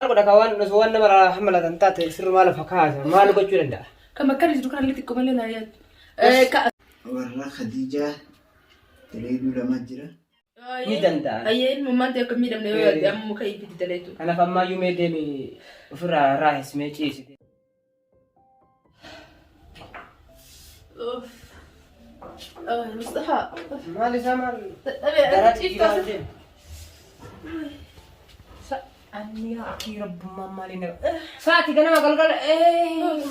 أنا كوان نسوان مرة حملة تنتات سر مال فكاهة ما له كتير عندها كما كان يدرك اللي تكمل لنا آيات ورا خديجة تريد ولا مجرى ميدان دا أيه المهم ده كم يدم نيويا أم مكاي بيت تلاتو أنا فما يوم يدمي فرا رايس ميتشيس مصطفى ما لي زمان أبي أني أكيد رب ما لينا ساعتي كنا قال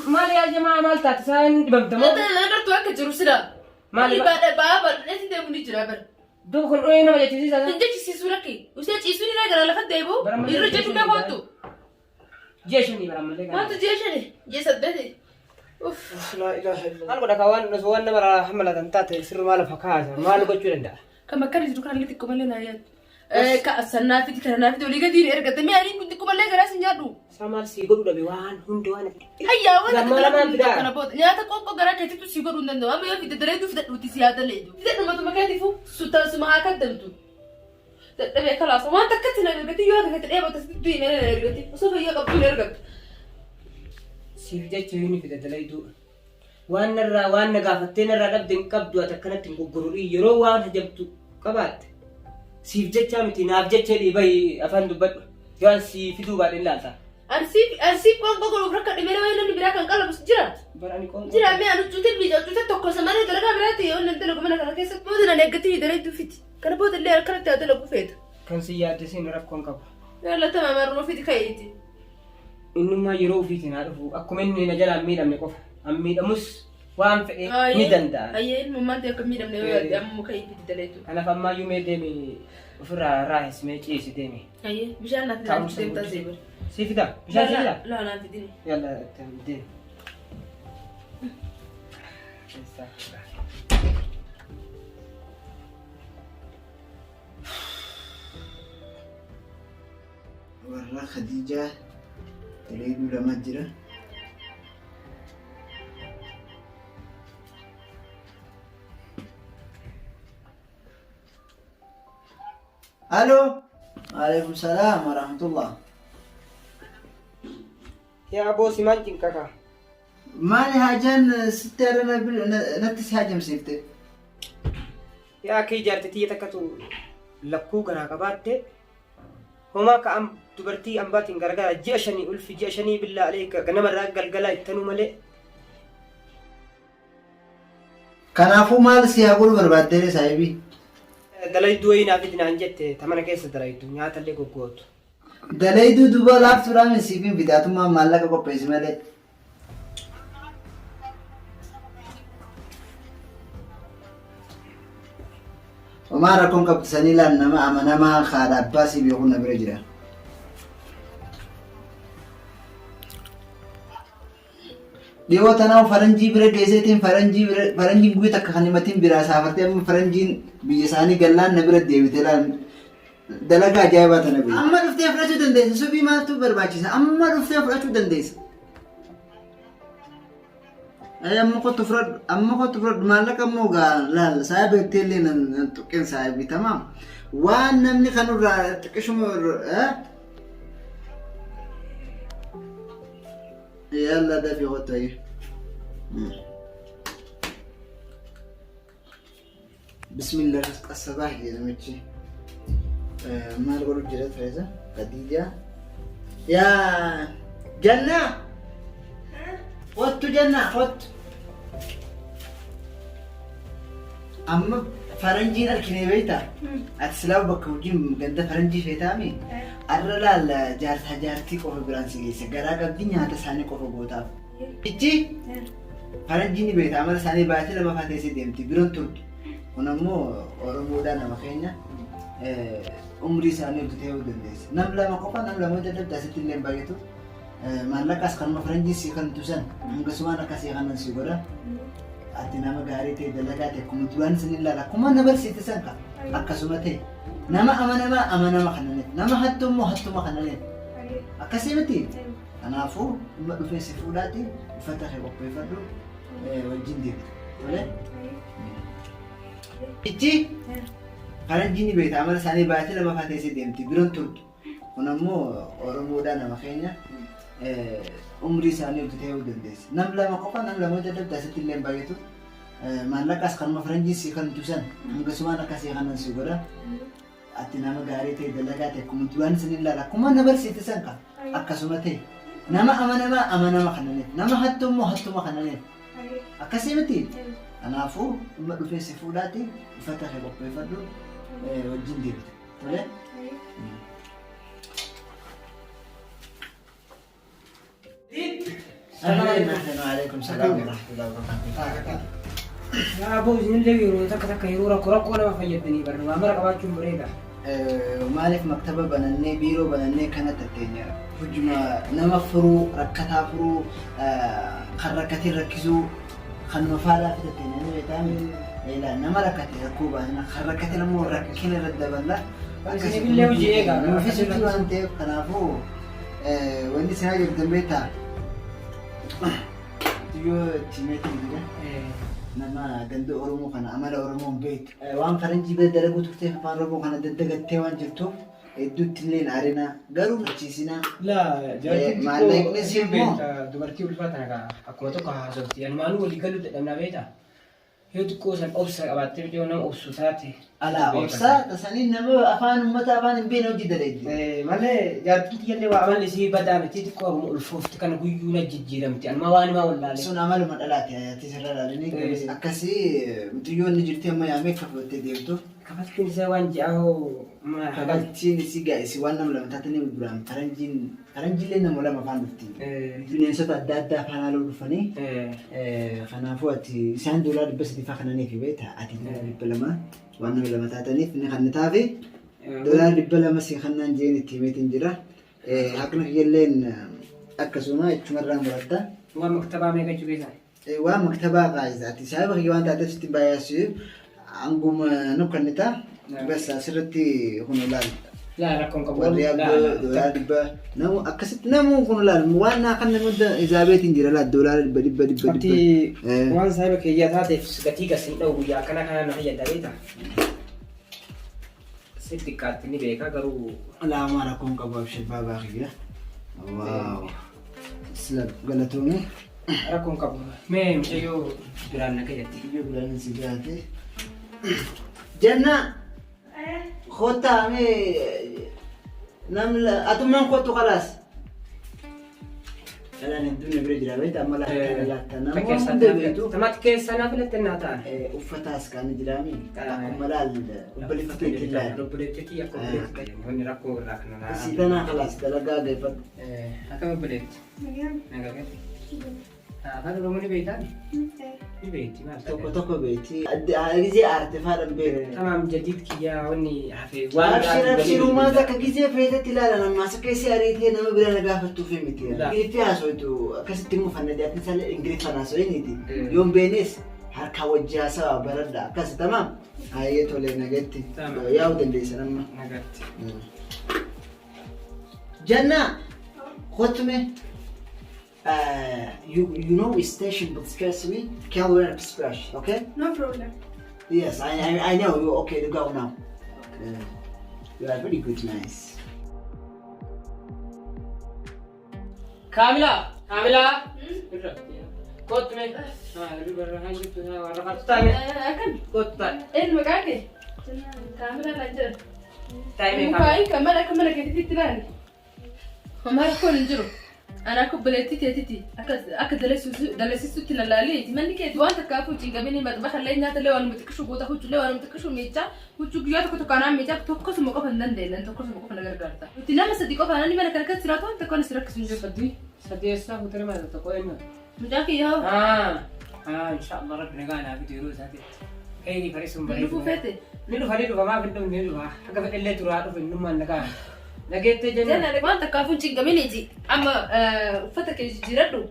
ما لي يا جماعة ما لتات سان بمتمو لا لا توك جروسنا ما لي بابا لازم ده مني جرابر دوب كل أين ما جتيجي سان أنت تيجي سوركي وسيا تيجي لا قال لفت دايبو يرجع تبغى واتو جيشني برام لك ما تجيشني جسد بيتي أوف لا إله إلا الله أنا كوان نسوان مرة حملة تنتات سر مال فكاهة ما له كتير عندها كما كان يدرك اللي تكمل لنا آيات كأسنا في كنا في دولي قدير إرجع تمي أنا كنت كمل لك راس نجارو سامال سيقول ده بيوان هندوان هيا وانا لما بدا أنا بود يا تكون كجرا كتير تسيقول عندنا ده أما يا في تدري في تدري تسيادة ليدو في تدري ما تما كاتفو سوتا سماها كدمتو تبي خلاص ما تكتنا رجعتي يا رجعتي إيه بتسدي أنا رجعتي وصف هي قبل رجعت سيفجت يوني في دلائدو وان نقافتين الرادب قبضوا تكنت غغروري يرو وان هجبتو قبات سيفجت متي نافجت لي باي افان دبد يان سي في دوبا دلانتا أنسيب كون بقول بركة إمنا وين نبرا كان قلب بس جرات براني كون جرا مي أنا جوتي بيجا جوتي توكل سمانة درجة براتي يقول أنت لو كمان كذا كيس مودنا نقتي دريتو فيتي كان بود اللي أكلت هذا لو بفيت كان سيادة سين رب كون قبا يلا تمام مرة فيتي خيتي إنما يرو فيتي نعرفو أكو مني نجال أمي أمي قف أمي أمس وان في ميدان دا أيه المهم ده كم يدم نيويا أم مكاي بيت تلاتو أنا فما يوم يدمي فرا رايس ميتشيس دمي أيه مشان نفذ تيم تزيبر سيف ده مشان سيف ده لا لا نفذني يلا تمدين ورا خديجة تريد ولا مجرى الو عليكم السلام ورحمة الله يا أبو سيمان جنكاكا ماني هاجان ستة نتس هاجم سيفتي يا كي جارتي تكتو لكو غنا قبات هما كأم تبرتي أمباتين غرغا جيشني ألف جيشني بالله عليك غنم الرجال قلا يتنو ملئ كنافو مال سياقول بربادير سايبي دلائدو أي نافذ نانجت تمنا كيس دلائدو نيات اللي قوت دلائدو دوبا لاف ترى من سيفين بدايته ما مالك أكو بيسي مالك وما ركون كبتساني لان نما خاد عباسي بيقول نبرجرا ديو تناو فرنجي بره جيسيتين فرنجي بوي تك خنيمتين برا سافرتي ام فرنجين بيساني گلان نبر ديوتلان دلغا جايبات نبي اما دفتي فرچو دنديس سوبي ما تو برباچيس اما دفتي فرچو دنديس اي اما كنت فرد مالك موغا لا صاحب تيلين تقين صاحبي تمام وان نمني خنو تكشم يلا ده في غطي بسم الله رزق الصباح يا زميلتي ما نقول جلد فايزة خديجة يا جنة خدت جنة خدت أما فرنجين الكني بيتا أتسلاو بكوجين قد فرنجي فيتامي الرلا جارتي كوفي برانسي جيسي غرا قبدين هذا ساني كوفي بوتاف إيجي فرنجيني بيتا أما ساني باتي لما فاتيسي ديمتي برون ترد ونمو ورمودا نمخينا عمري ساني بتتهو دنديس نملا مقوفا نملا مدد داست اللي بايتو مالك أسخن مفرنجي سيخن تسان مقسوانا كسيخن نسيقودا أتنا ما غاري تي دلغاتي كم دوان سنلا لا كم نبر سيتسان كا أكسمتي نما أمانة خننت نما هتم خننت أكسمتي أنا أفو ما في سفولاتي فتح بقى يفرد والجندي ولا إتي فرنجيني بيت عمل ساني باتي لما فاتيسي ديمتي برون ترد kunammoo Oromoodhaa nama keenya umrii isaanii hojjetee yoo dandeesse. Nam lama qofa nam lama dadhabda asitti illee baay'atu. Maallaqas kanuma faranjii kan tusan hangasumaan akkasii kanan si godha. Ati nama gaarii ta'e dalagaa ta'e akkuma duraan isin ilaala akkuma na barsiite san ka akkasuma ta'e nama amanama kananiif nama hattummoo hattuma kananiif akkasii miti. Kanaafuu dhimma dhufee si fuudhaati uffata kee qopheeffadhu wajjin deebite. Tolee? Assalamualaikum warahmatullahi wabarakatuh. Abu isinillee yeroo takka yeroo rakkoo nama fayyadanii barra maamara qabaachuun bareeda. Maaliif maktaba banannee biiroo banannee kana tatteenya hojuma nama furuu rakkataa furuu kan rakkatee rakkisuu kanuma faadhaa fitatteenya ni beektaa nama rakkatee rakkoo baasna kan rakkatee immoo rakkina irra daballa. Isinillee hojii eegaa. Nuufis hojii waan ta'eef kanaafuu wanni isin hajjabdan beektaa yoo timeetiin jira. Nama danda'u Oromoo kana amala Oromoon beektu waan faranjii bira dalaguu turteef afaan Oromoo kana daddagattee waan jirtuuf hedduutti illee aarina garuu nachiisinaa. Maallaqni si immoo dubartii ulfaata akkuma tokko haasofti. Anumaanuu walii galuu dadhabnaa beektaa? Yoo xiqqoo san obsa qabaattee biyya nama obsu taate. Alaa obsaa tasanii nama afaan uummata afaan hin beekne hojii dalagu. Malee jaartiin xiyyaallee waa amalli isii badaa miti xiqqoo Oromoo ulfoofti kana guyyuu na jijjiiramti. Anuma waan himaa wallaalee. Sun amaluma dhalaati ati sirra laalanii akkasii mutiyyoonni jirti amma yaamee kafattee deemtu. Kafattiin isaa waan ji'aahoo kafattiin isii gaa'isi waan nama lama taatanii duraan faranjiillee nama lama afaan dhufti. Bineensota adda addaa afaan haaloo dhufanii. Kanaafuu ati isaan doolaa 300 fa'aa kananiif beektaa ati $200 waan nama lama taataniif inni kan taafe doolaa $200 si kannaan jeen itti himeetiin jira. Haqna kiyyalleen akkasuma jechumarraa muratta. waan maktabaa meeqa jireessa? Waan maktabaa qaayisa ati sababa kiyya waan taateef sitti baay'aasiif anguma nukkannita bas asirratti kun ilaal. Laa rakkoon qabu. Warri abdoo doolaa 100 namu akkasitti namu kun ilaal waan kan nama izaabeetiin jira laa doolaa 100. Qabti waan sahiba kiyyaa taateef gatii gasii dha'u guyyaa kana na fayyadameeta. Sitti qaatti ni beeka garuu. Laa waan rakkoon qabu abshii baabaa kiyya. Waaw. Sila galatoomee. Rakkoon qabu. Mee mucayyoo biraan na keeyyatti. Mucayyoo biraan si gaate. Janna. Khotaa mee namla atummaan kootu khalaas. Kalaan hedduun bira jira beektaa amma laata nama tamatti keessa naaf lattee naa ta'a. Uffataas kan jiraami. Akkuma laal obboleeffatee killaa. Obboleettii akka obboleetti. Wanni rakkoo irraa kan naa. Si tanaa khalaas dalagaa gaifadhu. Akka obboleetti. Nagagatti. Afaan Oromoo ni beektaa? Ni beekti maal? Tokko beekti. Gizee aarte faadhaan beeku. Tamaam jadiit kiyyaa wanni hafee. Abshirumaa akka gizee feetatti ilaalan ammaas akka isii ariitee nama bira na gaafattuuf miti. Ingiliffii haasoitu akkasitti mufanna jaatin sallee ingiliffaan haasoiniiti. Yoon beenes harka wajjaasaa baradha akkas tamaam. Hayyee tolee nagatti. Yaa'u dandeessan amma. Nagatti. Janna kottume. You know station but stress me can learn express, okay? No problem. Yes, I know you're okay to go now. You are very good, nice. Kamila. Kot me. Akan. Kot ta. Ilmu kake. Kamila lanjut. Time Mukai kamera kita titiran. Kamera kau lanjut. أنا كبلتي تيتي أكد دلسيسو تنالالي تمني كده وان تكافو تيجابيني ما تبخل لين نات ليه وأنا متكشوا بودا هو تليه وأنا متكشوا ميتا هو تجيات كنت كنا ميتا توكس موقف هندن ده توكس موقف نجار كارتا وتنام صديقه فأنا نبي أنا كركت سراتو أنت كون سرك سنجو بدي سديسا هو ترى ما تقولين مجاكي يا إن شاء الله ربنا قانا فيديو روز هذه هيني فريسون بريء نلفو فاتي نلو فريدو فما بنتو نلو حاجة في اللي تروحوا في النوم النجار نجيت جنة أنا ما تكافون تيجابيني دي أما فتك جيرادو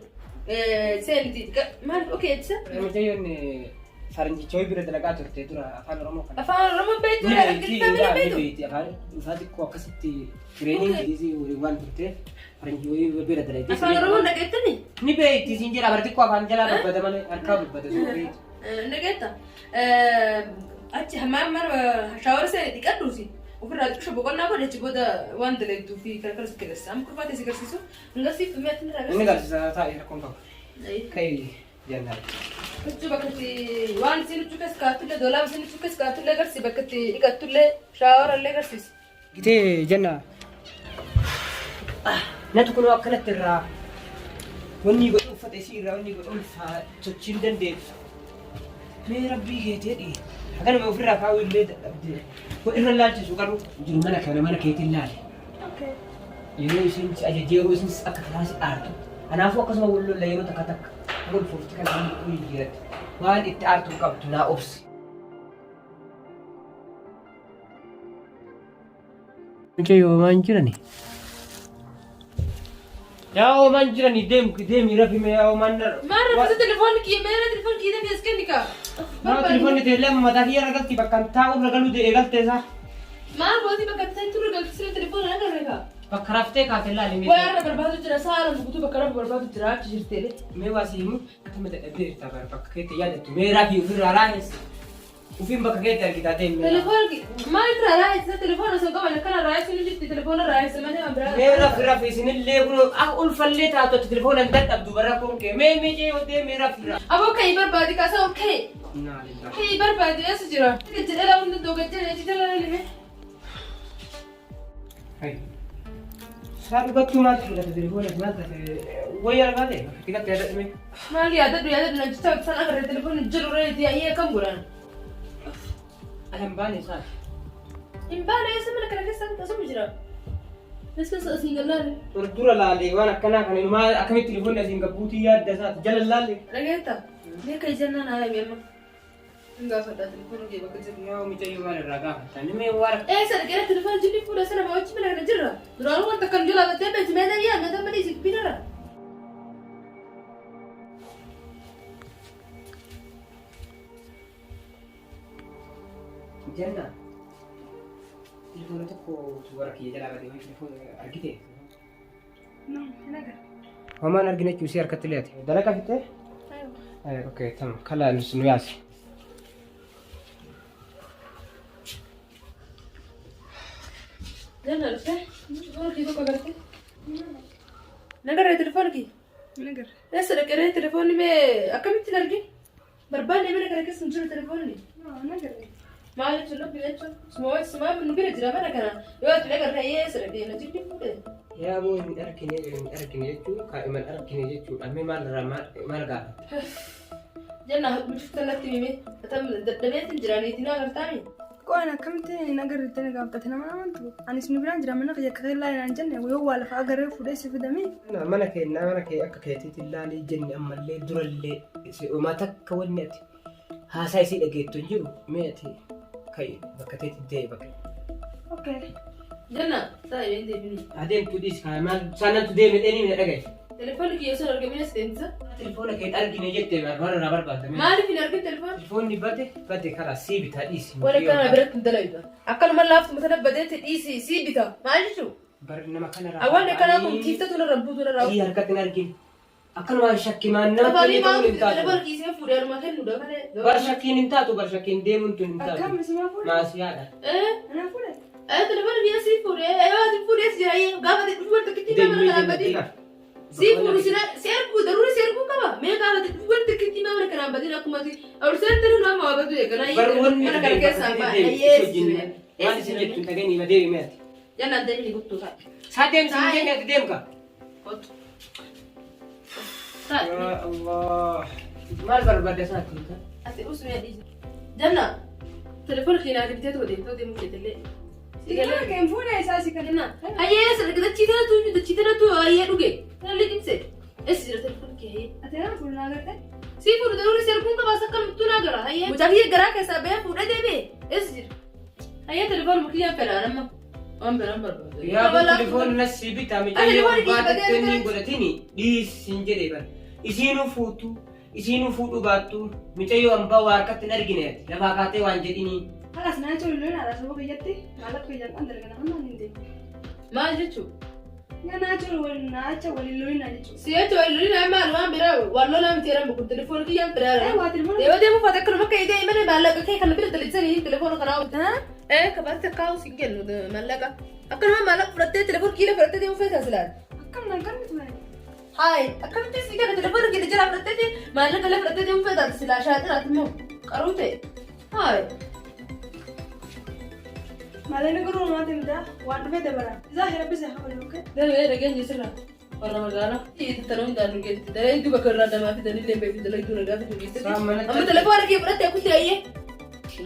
سيلتي ما أوكي تسا متيون فرنجي شوي بيرد لقاتو تدرا أفعل رمو أفعل رمو بيتو لا كنت بيتي أفعل وفاتك كوكستي ترينينج إيزي وريوان بيتي فرنجي وي بيرد لقاتو أفعل رمو نجيتني نبيتي زنجير أبرتك وأفعل جلا ببدا من أركاب ببدا نجيتا أتي همام مرة شاور سيلتي كدوسي ofirraa xiqqoo boqonnaa godhe achi booda waan dalagduu fi karkara si keessa amma kurfaatee si garsiisu hanga siif mi'aatti ni Inni garsiisa taa'ee rakkoon qabu. Kai jennaan. Huccuu bakka itti waan isin huccuu keessa kaa'attullee doolaaba isin huccuu keessa kaa'attullee garsiisa bakka itti dhiqattullee shaawarallee garsiisa. Gitee jenna. Natu kunoo akkanatti irraa wanni godhu uffata isii irraa wanni godhu ulfaa sochiin dandeessu. Mee rabbii keetii dhii. Akkanuma ofirraa kaa'uu illee dadhabdee. Irra laalchisu garuu jiru mana keetiin laale. Yeroo isin ajajee yeroo isin akka kalaasi aartu. Kanaafuu akkasuma wallolla yeroo takka takka golfuufti kan inni uyyiirratti. Waan itti aartu qabdu naa obsi. Mucayyoo maan jirani? Yaa oomaan jirani deemi rafime yaa oomaan nara. Maal rafisa telefoonni kiyya meera telefoonni kiyya deebi'as kenni kaa. Maa telefoonni teellee mataa kiyya ragalti bakka taa'u ragalu dee'ee galteesaa. Maal mootii bakka ta'e turre galchisee telefoona nagarre kaa. Bakka raftee kaatee laali. Waa irra barbaadu jira saala guutuu bakka rafu barbaadu jira achi jirteele. Mee waa siimu akkama dadhabdee jirta bakka keetti yaadattu meeraa fi ofirraa raayes. Ufiin bakka keetti argitaa deemee. Telefoonni maal irraa raayes telefoona osoo qaban akkana raayes ni jirti telefoona raayes malee waan biraa. Meeraa fi isinillee kun ulfallee taatu telefoona hin dadhabdu bara konkee mee yoo deemee rafirraa. Aboo ka'ii barbaadi kaasaa ol ka'e. Ka'ii barbaadi eessa jira? Jedhee laawwan doogajjee eechi jala lime. Saat dhugachuu maal fudhata telefoona maal taate wayyaa argaate fakkiitti yaadadhume. Maal yaadadhu namicha san agarree telefoonni jiru reeti yaa'ee akkam godhan. Alan baane isaa. Hin baane eessa mana kana keessa asuma jira. Eessa asiin gallaale. Dura laalee waan akkanaa kan maal akkamitti telefoonni asiin gabbuutii yaadda isaati jala laalee. Dhageetta beeka ijannaan haala beema. Hin gaafadha telefoonni kee bakka jiru. Yaa mucayyoo maal irraa gaafata nimee waan. Eessa dhaqee telefoonni jilli fuudha sana baawwachi mana kana jirra. Duraan wanta kan jala battee beekti mee nayyaa mee dammadii si bidara. Jenna. Telefoona tokko suura kiyya jalaa badee waan telefoona argite. Naga. Homaan argina cuusii harkatti leete. Dalagaa fittee? Okay, tamam. Kala nu yaasi. Jangan lupa, telefoon kii tokko agartee. Nagarree telefoon kii. Nagarree. Eessa dhaqee telefoonni mee akkamitti argi? Barbaadne mana kana keessa hin jiru telefoonni. Nagarree. Maal jechuun lubbi jechuun suma nu bira jira mana kana yoo ati nagarree eessa dhaqee na jirti fuudhe. Yaa boo hin argine jechuun kaa'iman argine jechuudha. Mee maal gaafata? Janna bifta natti mime dadhabeetti jiraniiti na agartaami. Qo'aan akkamitti nagarreetti na gaafate nama amantu. Anis nu biraan jira mana kiyya akka ilaalaa hin jenne yoo waa lafa agarree fuudhee si fidame. Mana kee akka keetiitti ilaalee jenne ammallee durallee uumaa takka wanni ati haasaa isii dhageettu hin jiru mee ati ka'i bakka teetti dee'e bakka. Okay. Janna taa'ee deebini. Adeemtu dhiis maal saanatu deeme dheeni na dhagaye. Telefoonni kiyya osoo argamee as deemsa. Telefoona kee argine jettee barbaada barbaadame. Maaliif hin argin telefoon? Telefoonni bade karaa sii bitaa dhiisi. Wani kana biratti hin dalayda. Akkanuma laaftu mata dabbadeetti dhiisi sii bita. Maal jechuun? Bari nama kanarraa. Awwaalli kanaa kun tiiftatu narra buutu narra. Sii harkatti hin argine. Akkanuma shakkii maannaa. Afaanii maal telefoon kiisee fuudhee aruma kennuudha malee. Bar shakkiin hin taatu bar shakkiin deemuun tun hin taatu. Akkam si maa fuudhe? Maasiyaadha. Ana fuudhe? Telefoon biyya sii fuudhee yoo ati fuudhee si jira gaafa dhufu takkitti mana kana badii. Sii fuudhu si erguu daruuri si erguu qaba. Mee gaafa dhufu takkitti mana kana badii akkuma si awurseetti nu nama waabatu eegala. Mana kana keessaa baay'ee. Waan isin jettu dhageenyi ma deemi meeti. Janna deemni guttuu ta'a. Saa deemsi hin jenne ati deemka. Kottu. Ya Allah. Maal barbaadda isaati? Ati usuu yaadii. Janna telefoon keenyaa giditee tokko deemtoo deemuu keetillee. Sigalee keen fuudhee isaa si Kenna. Ayyee dachitatu ayyee dhuge. Nalli dhimse. Eessa jira telefoon kee? ati nama fuudhee agartee? Sii fuudhu daruuri si erguun qaba akka mittuu naa gara. Ayyee. Mucaa kiyya garaa keessaa bahee fuudhee deebi'e. Eessa jira? Ayyee telefoon mukiyyaan fedhaan amma. Waan biraan barbaada. Yaa telefoon nasii bitaa mijaayoo baatattee ni godhatini dhiisin jedhee bara. Isiinuu fuudhu baattu mijaayoo hambaa waa harkatti hin argine lafaa kaatee waan jedhini. Halas naa jiru illee haala sababa biyyatti maallaqa biyyaan kan dargana amma hin deemu. Maal jechuun? Ya nacho walilolina jechuudha. Siyacha walilolina amma alwaan biraa walloo nama teeran buku telefoon kiyyaan biraa. Waa telefoon. Deemaa fata kana makka idee mana maallaqa kee kana bira daliisanii telefoon kanaa. Kabaate kaa'u si kennu maallaqa. Akkanuma maallaqa fudhattee telefoon kiila fudhattee deemuu feetaa silaati. Akkam naggamtu maali? Hai, akkamitti si kana telefoon kiila jala fudhattee maallaqa la fudhattee deemuu feetaa silaa shaatinaati immoo qaruu ta'e. Hai. Maallaqa garuu namaatti himtaa waan dhufee dabala. Isaa hirabbisa hafa yookaan. Daree dhageenya sirraa warra magaalaa itti tanuun daanu geessi daree iddoo bakka irraa damaa fidanii leembee fi dalagduu nagaa fi geessi. Amma telefoona kee fudhattee akutti ayyee.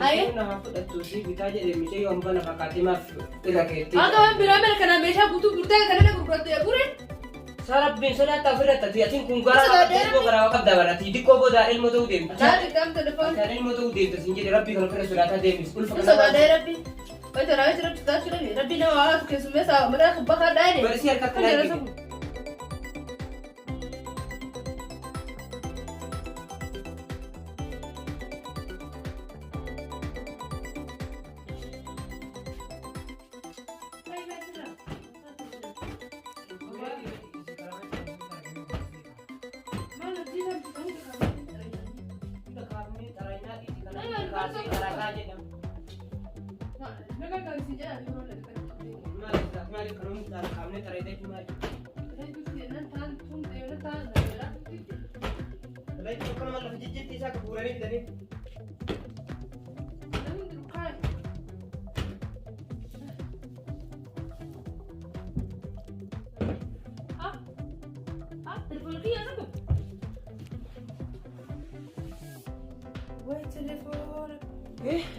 Ayyee. Nama fudhattuu fi bitaa jedhee mishee yoo hambana fakkaatee maaf irra keettee. Akka waan biraa mala kanaa meeshaa guutuu gurtaa kanaa gurgurattee guree. Sarabbiin sodaattaa ofirratti ati atiin kun garaa qabda barati dikkoo booda ilmoo ta'uu deemta. Taati qaam telefoon. Kan ilmoo ta'uu deemta sin jedhe rabbii kan ofirra sodaataa deemis. Sodaadee rabbi. Wai tara wai rabbi taatu rabbi rabbi nama waa tu keessumee saa madaa kubba kaa dhaayee. Barsi harkatti laayee.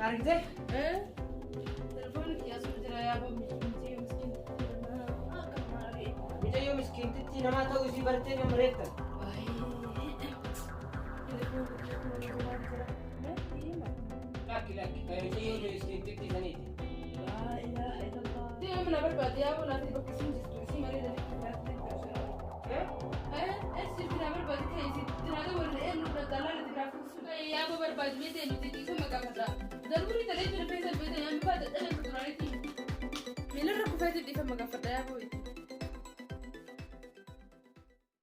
Argite? Telefoon ya sudah jeraya bom miskin miskin. Bisa yo miskin titi nama tahu isi barte yang mereka. Laki-laki kayak bisa yo miskin titi sana itu. Dia mana berbadi apa nanti bekesin diskusi mari dari sih tidak berbadi kayak sih tidak ada orang lu berdalam di grafik suka ya apa berbadi beda itu itu sama kakak. ضروري تلاقي في البيت البيت يعني بعد انا كنت رايتي من الركوفات اللي فما قفلتها يا ابوي